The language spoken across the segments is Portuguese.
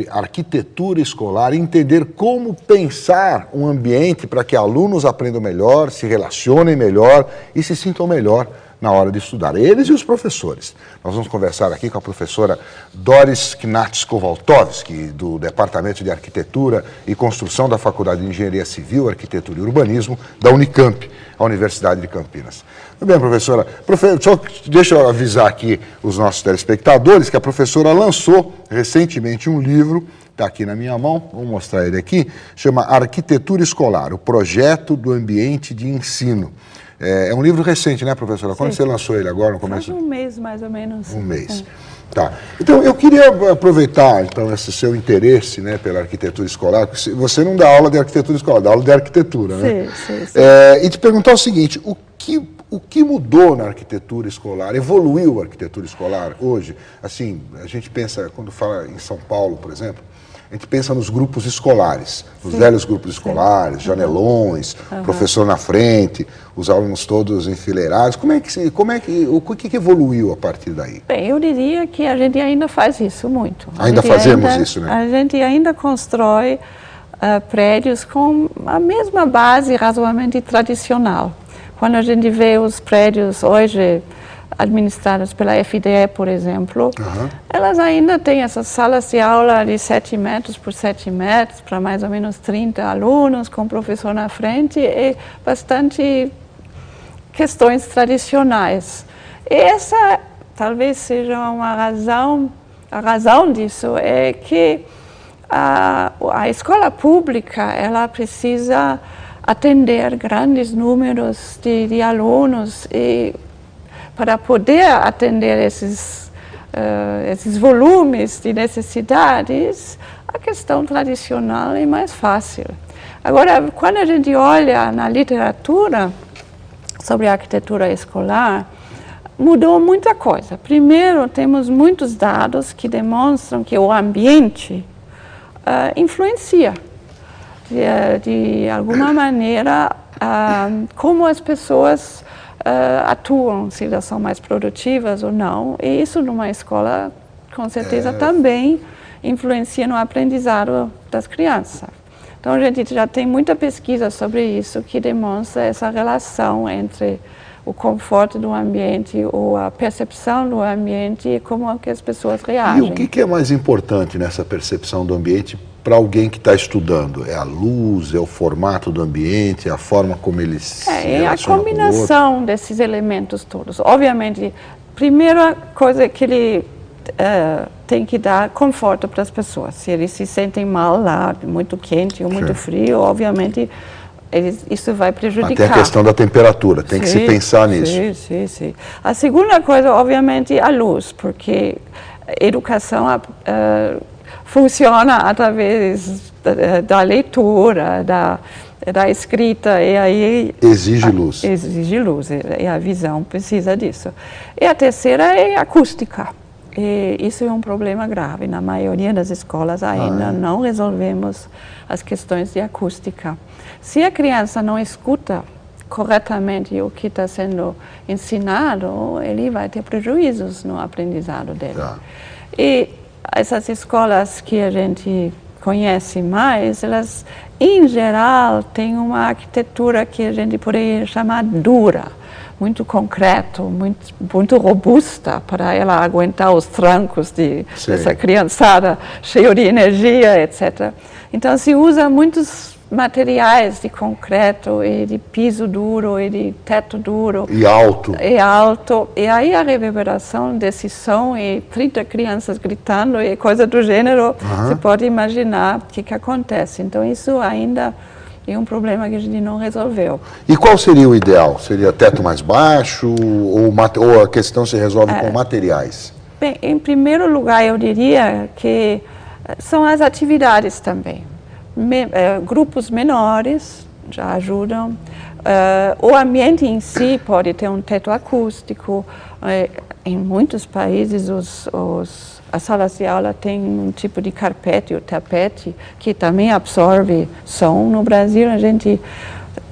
arquitetura escolar, entender como pensar um ambiente para que alunos aprendam melhor, se relacionem melhor e se sintam melhor na hora de estudar, eles e os professores. Nós vamos conversar aqui com a professora Doris Knatz-Kowaltowski, do Departamento de Arquitetura e Construção da Faculdade de Engenharia Civil, Arquitetura e Urbanismo da Unicamp, a Universidade de Campinas. Muito bem, professora. Deixa eu avisar aqui os nossos telespectadores que a professora lançou recentemente um livro, está aqui na minha mão, vou mostrar ele aqui, chama Arquitetura Escolar, o Projeto do Ambiente de Ensino. É um livro recente, né, professora? Quando você lançou ele agora, no começo? Faz um mês, mais ou menos. Um mês. Tá. Então, eu queria aproveitar, então, esse seu interesse, né, pela arquitetura escolar, porque você não dá aula de arquitetura escolar, dá aula de arquitetura, né? Sim. E te perguntar o seguinte, o que mudou na arquitetura escolar? Evoluiu a arquitetura escolar hoje? Assim, a gente pensa, quando fala em São Paulo, por exemplo, a gente pensa nos grupos escolares, nos velhos grupos escolares, janelões, professor na frente, os alunos todos enfileirados. O que evoluiu a partir daí? Bem, eu diria que a gente ainda faz isso muito. Ainda fazemos isso, né? A gente ainda constrói prédios com a mesma base razoavelmente tradicional. Quando a gente vê os prédios hoje administradas pela FDE, por exemplo, elas ainda têm essas salas de aula de 7 metros por 7 metros, para mais ou menos 30 alunos, com o professor na frente, e bastante questões tradicionais. E essa talvez seja uma razão, a razão disso é que a escola pública, ela precisa atender grandes números de alunos e para poder atender esses volumes de necessidades, a questão tradicional é mais fácil. Agora, quando a gente olha na literatura sobre a arquitetura escolar, mudou muita coisa. Primeiro, temos muitos dados que demonstram que o ambiente influencia, de alguma maneira, como as pessoas atuam, se elas são mais produtivas ou não, e isso numa escola, com certeza, também influencia no aprendizado das crianças. Então, a gente já tem muita pesquisa sobre isso, que demonstra essa relação entre o conforto do ambiente, ou a percepção do ambiente e como é que as pessoas reagem. E o que é mais importante nessa percepção do ambiente para alguém que está estudando? É a luz, é o formato do ambiente, é a forma como ele se relaciona a combinação desses elementos todos. Obviamente, a primeira coisa é que ele tem que dar conforto para as pessoas. Se eles se sentem mal lá, muito quente ou muito frio, obviamente isso vai prejudicar. Até a questão da temperatura, tem que se pensar nisso. Sim. A segunda coisa, obviamente, a luz, porque a educação funciona através da leitura, da escrita, e aí... Exige luz. Exige luz, e a visão precisa disso. E a terceira é a acústica. E isso é um problema grave. Na maioria das escolas ainda não resolvemos as questões de acústica. Se a criança não escuta corretamente o que está sendo ensinado, ele vai ter prejuízos no aprendizado dele. E essas escolas que a gente conhece mais, elas, em geral, têm uma arquitetura que a gente poderia chamar dura, muito concreto, muito robusta, para ela aguentar os trancos dessa criançada, cheia de energia, etc. Então, se usa muitos materiais de concreto e de piso duro e de teto duro. E alto. E aí a reverberação desse som e 30 crianças gritando e coisa do gênero, você pode imaginar o que acontece. Então isso ainda é um problema que a gente não resolveu. E qual seria o ideal? Seria teto mais baixo ou a questão se resolve com materiais? Bem, em primeiro lugar eu diria que são as atividades também. Grupos menores já ajudam. O ambiente em si pode ter um teto acústico. Em muitos países, as salas de aula têm um tipo de carpete ou tapete que também absorve som. No Brasil, a gente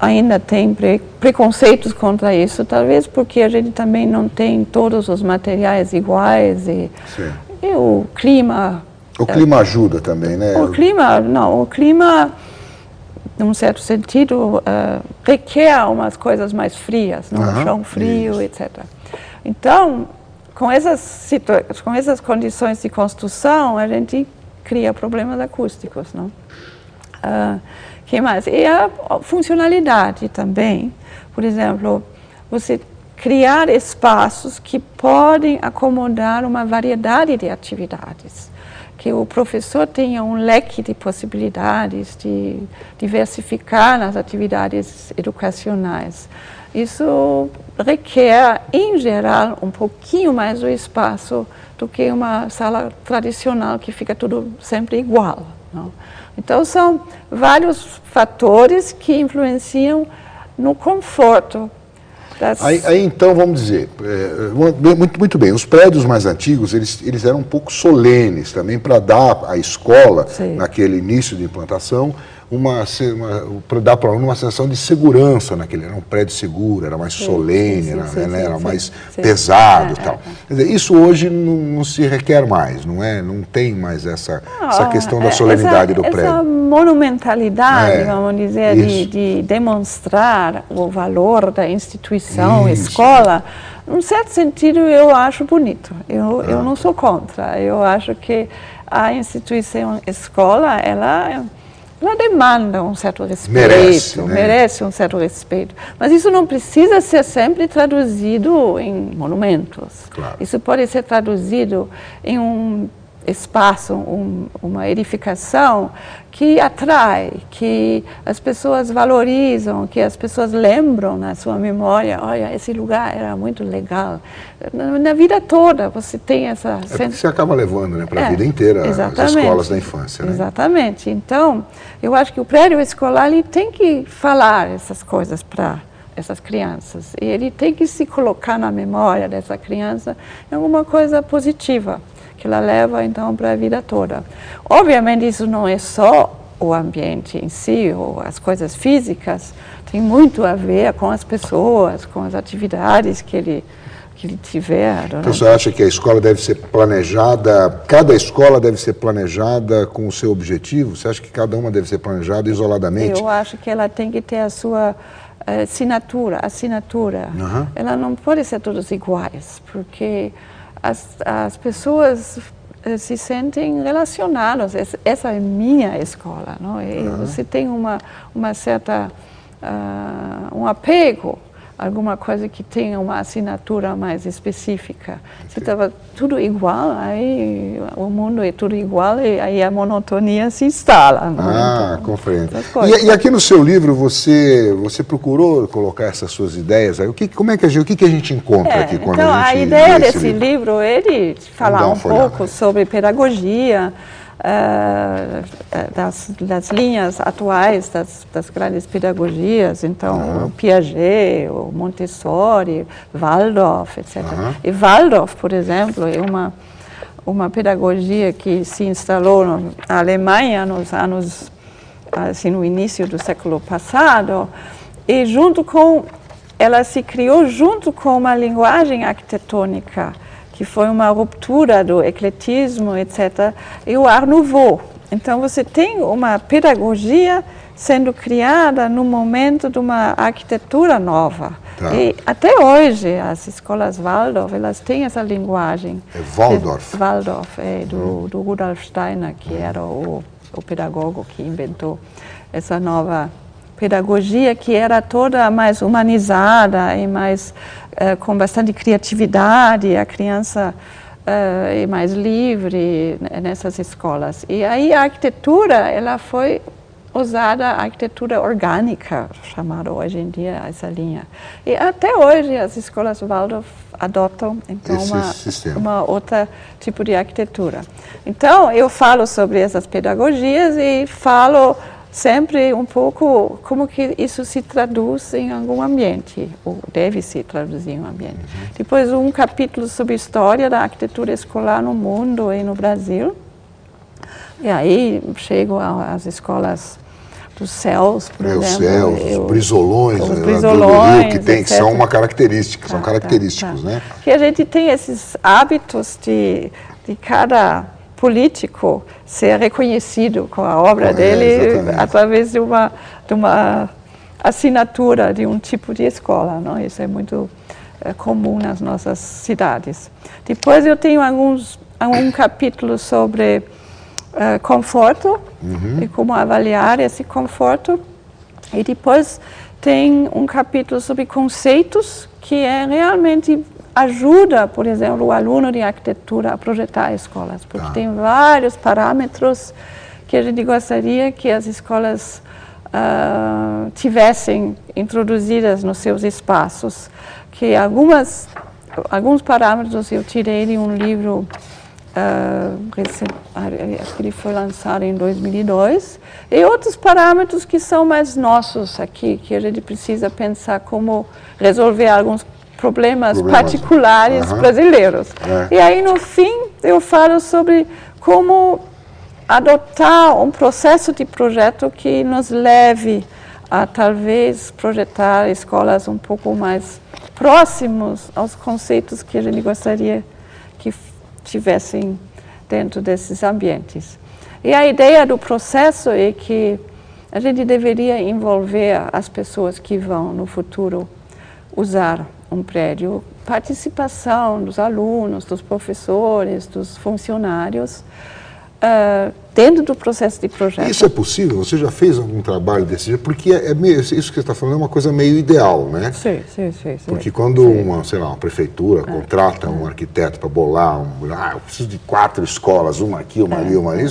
ainda tem preconceitos contra isso, talvez porque a gente também não tem todos os materiais iguais e o clima O clima ajuda também, né? O clima, num certo sentido, requer umas coisas mais frias, um chão frio, etc. Então, com essas condições de construção, a gente cria problemas acústicos, não? Que mais? E a funcionalidade também. Por exemplo, você criar espaços que podem acomodar uma variedade de atividades, que o professor tenha um leque de possibilidades de diversificar nas atividades educacionais. Isso requer, em geral, um pouquinho mais do espaço do que uma sala tradicional que fica tudo sempre igual, não? Então, são vários fatores que influenciam no conforto. Aí então, vamos dizer, muito bem, os prédios mais antigos, eles eram um pouco solenes também para dar à escola, naquele início de implantação, para dar para o aluno uma sensação de segurança naquele, era um prédio seguro, era mais solene, era mais pesado e tal. Quer dizer, isso hoje não se requer mais, não tem mais essa questão da solenidade do prédio. Essa monumentalidade, vamos dizer, de demonstrar o valor da instituição, escola, num certo sentido eu acho bonito, eu não sou contra, eu acho que a instituição escola, ela demanda um certo respeito, merece um certo respeito. Mas isso não precisa ser sempre traduzido em monumentos. Claro. Isso pode ser traduzido em um espaço, uma edificação que atrai, que as pessoas valorizam, que as pessoas lembram na sua memória, olha, esse lugar era muito legal. Na vida toda você tem essa... Você acaba levando, né, para a vida inteira as escolas da infância. Né? Exatamente. Então, eu acho que o prédio escolar ele tem que falar essas coisas para essas crianças. E ele tem que se colocar na memória dessa criança em alguma coisa positiva, que ela leva, então, para a vida toda. Obviamente, isso não é só o ambiente em si, ou as coisas físicas, tem muito a ver com as pessoas, com as atividades que ele tiver. Então, você acha que a escola deve ser planejada, cada escola deve ser planejada com o seu objetivo? Você acha que cada uma deve ser planejada isoladamente? Eu acho que ela tem que ter a sua assinatura. Ela não pode ser todas iguais, porque as pessoas se sentem relacionadas. Essa é minha escola, não? E você tem uma certa um apego, alguma coisa que tenha uma assinatura mais específica. Se estava tudo igual, aí o mundo é tudo igual e aí a monotonia se instala. Então, compreendo. E aqui no seu livro você procurou colocar essas suas ideias? Aí, o que a gente encontra aqui quando então, a gente a ideia lê esse desse livro é de falar um pouco sobre pedagogia, das linhas atuais das grandes pedagogias, então o Piaget, o Montessori, Waldorf, etc. E Waldorf, por exemplo, é uma pedagogia que se instalou na Alemanha nos anos, assim, no início do século passado, e ela se criou junto com uma linguagem arquitetônica, que foi uma ruptura do ecletismo, etc., e o Art Nouveau. Então, você tem uma pedagogia sendo criada no momento de uma arquitetura nova. E até hoje, as escolas Waldorf, elas têm essa linguagem. É Waldorf? Waldorf, do Rudolf Steiner, que era o pedagogo que inventou essa nova pedagogia, que era toda mais humanizada e mais com bastante criatividade, a criança é mais livre nessas escolas. E aí a arquitetura, ela foi usada, a arquitetura orgânica, chamada hoje em dia essa linha. E até hoje as escolas Waldorf adotam então uma outra tipo de arquitetura. Então eu falo sobre essas pedagogias e falo sempre um pouco como que isso se traduz em algum ambiente, ou deve se traduzir em um ambiente. Depois um capítulo sobre história da arquitetura escolar no mundo e no Brasil. E aí chego às escolas dos céus, por exemplo. Os céus, os brisolões do Rio, que são uma característica, são característicos, né? Que a gente tem esses hábitos de cada político ser reconhecido com a obra dele através de uma assinatura de um tipo de escola, não? Isso é muito comum nas nossas cidades. Depois eu tenho um capítulo sobre conforto e como avaliar esse conforto. E depois tem um capítulo sobre conceitos que realmente ajuda, por exemplo, o aluno de arquitetura a projetar escolas, porque tem vários parâmetros que a gente gostaria que as escolas tivessem introduzidas nos seus espaços, que alguns parâmetros eu tirei de um livro que ele foi lançado em 2002, e outros parâmetros que são mais nossos aqui, que a gente precisa pensar como resolver alguns problemas particulares brasileiros. E aí, no fim, eu falo sobre como adotar um processo de projeto que nos leve a, talvez, projetar escolas um pouco mais próximos aos conceitos que a gente gostaria que tivessem dentro desses ambientes. E a ideia do processo é que a gente deveria envolver as pessoas que vão, no futuro, usar um prédio, participação dos alunos, dos professores, dos funcionários, dentro do processo de projeto. Isso é possível? Você já fez algum trabalho desse jeito? Porque isso que você está falando é uma coisa meio ideal, né? Sim. Porque quando uma prefeitura contrata um arquiteto para bolar, eu preciso de 4 escolas, uma aqui, uma ali, uma ali,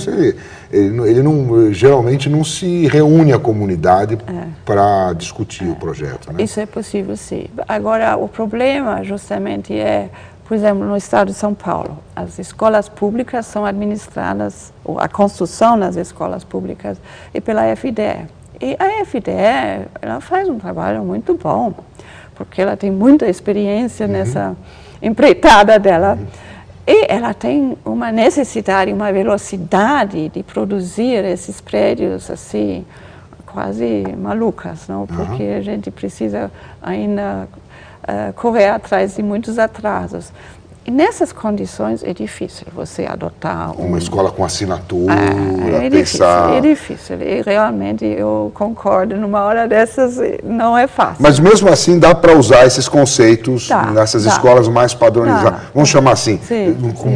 ele não, geralmente não se reúne a comunidade para discutir o projeto, né? Isso é possível, sim. Agora, o problema justamente é, por exemplo, no estado de São Paulo, as escolas públicas são administradas, ou a construção nas escolas públicas é pela FDE. E a FDE, ela faz um trabalho muito bom, porque ela tem muita experiência nessa empreitada dela. E ela tem uma necessidade, uma velocidade de produzir esses prédios assim, quase malucas, não? Porque a gente precisa ainda correr atrás de muitos atrasos. E nessas condições é difícil você adotar uma escola com assinatura, pensar... É difícil, e realmente eu concordo, numa hora dessas não é fácil. Mas mesmo assim dá para usar esses conceitos nessas escolas mais padronizadas, vamos chamar assim,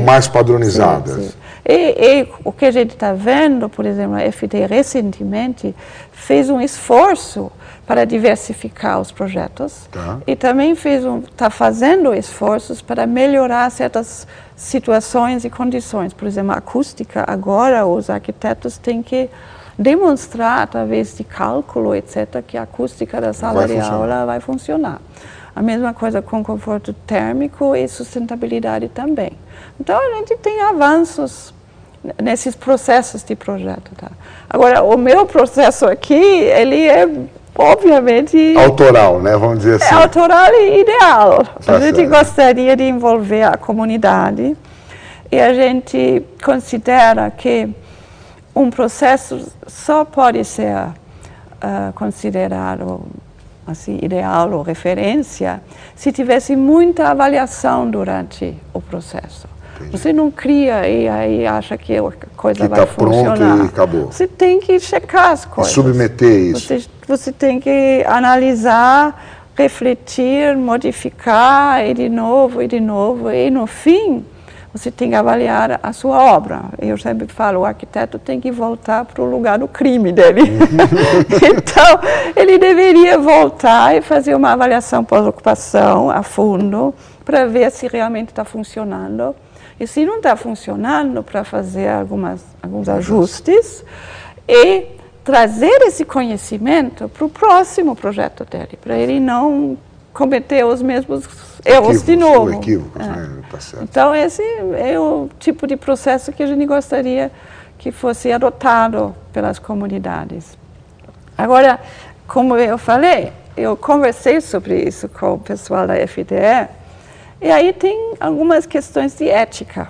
mais padronizadas. E o que a gente está vendo, por exemplo, a FD recentemente fez um esforço para diversificar os projetos e também está fazendo esforços para melhorar certas situações e condições. Por exemplo, a acústica, agora os arquitetos têm que demonstrar, através de cálculo, etc., que a acústica da sala de aula vai funcionar. A mesma coisa com conforto térmico e sustentabilidade também. Então, a gente tem avanços nesses processos de projeto. Agora, o meu processo aqui, ele é obviamente... autoral, né? Vamos dizer assim. É autoral e ideal. A gente gostaria de envolver a comunidade e a gente considera que um processo só pode ser considerado assim, ideal ou referência se tivesse muita avaliação durante o processo. Você não cria e aí acha que a coisa vai funcionar. Pronto e acabou. Você tem que checar as coisas. E submeter isso. Você tem que analisar, refletir, modificar e de novo, e no fim você tem que avaliar a sua obra. Eu sempre falo, o arquiteto tem que voltar para o lugar do crime dele. Então, ele deveria voltar e fazer uma avaliação pós-ocupação a fundo para ver se realmente está funcionando. E se não está funcionando, para fazer alguns ajustes e trazer esse conhecimento para o próximo projeto dele, para ele não cometer os mesmos erros de novo. Equívocos, né? Tá certo. Então, esse é o tipo de processo que a gente gostaria que fosse adotado pelas comunidades. Agora, como eu falei, eu conversei sobre isso com o pessoal da FDE, e aí tem algumas questões de ética.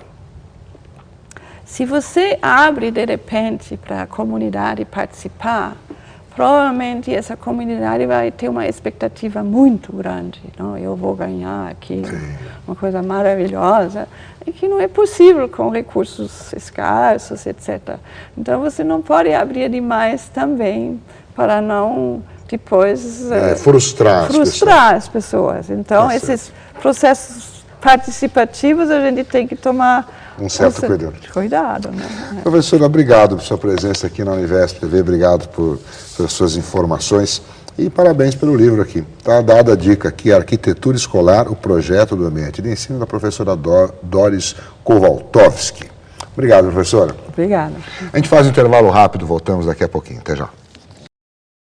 Se você abre, de repente, para a comunidade participar, provavelmente essa comunidade vai ter uma expectativa muito grande. Não? Eu vou ganhar aqui uma coisa maravilhosa, e que não é possível com recursos escassos, etc. Então, você não pode abrir demais também para não depois frustrar as pessoas. Então, esses processos participativos a gente tem que tomar um certo cuidado. Né? Professora, obrigado por sua presença aqui na Univesp TV, obrigado pelas suas informações e parabéns pelo livro aqui. Está dada a dica aqui, Arquitetura Escolar, o projeto do ambiente de ensino, da professora Doris Kowaltowski. Obrigado, professora. Obrigada. A gente faz um intervalo rápido, voltamos daqui a pouquinho. Até já.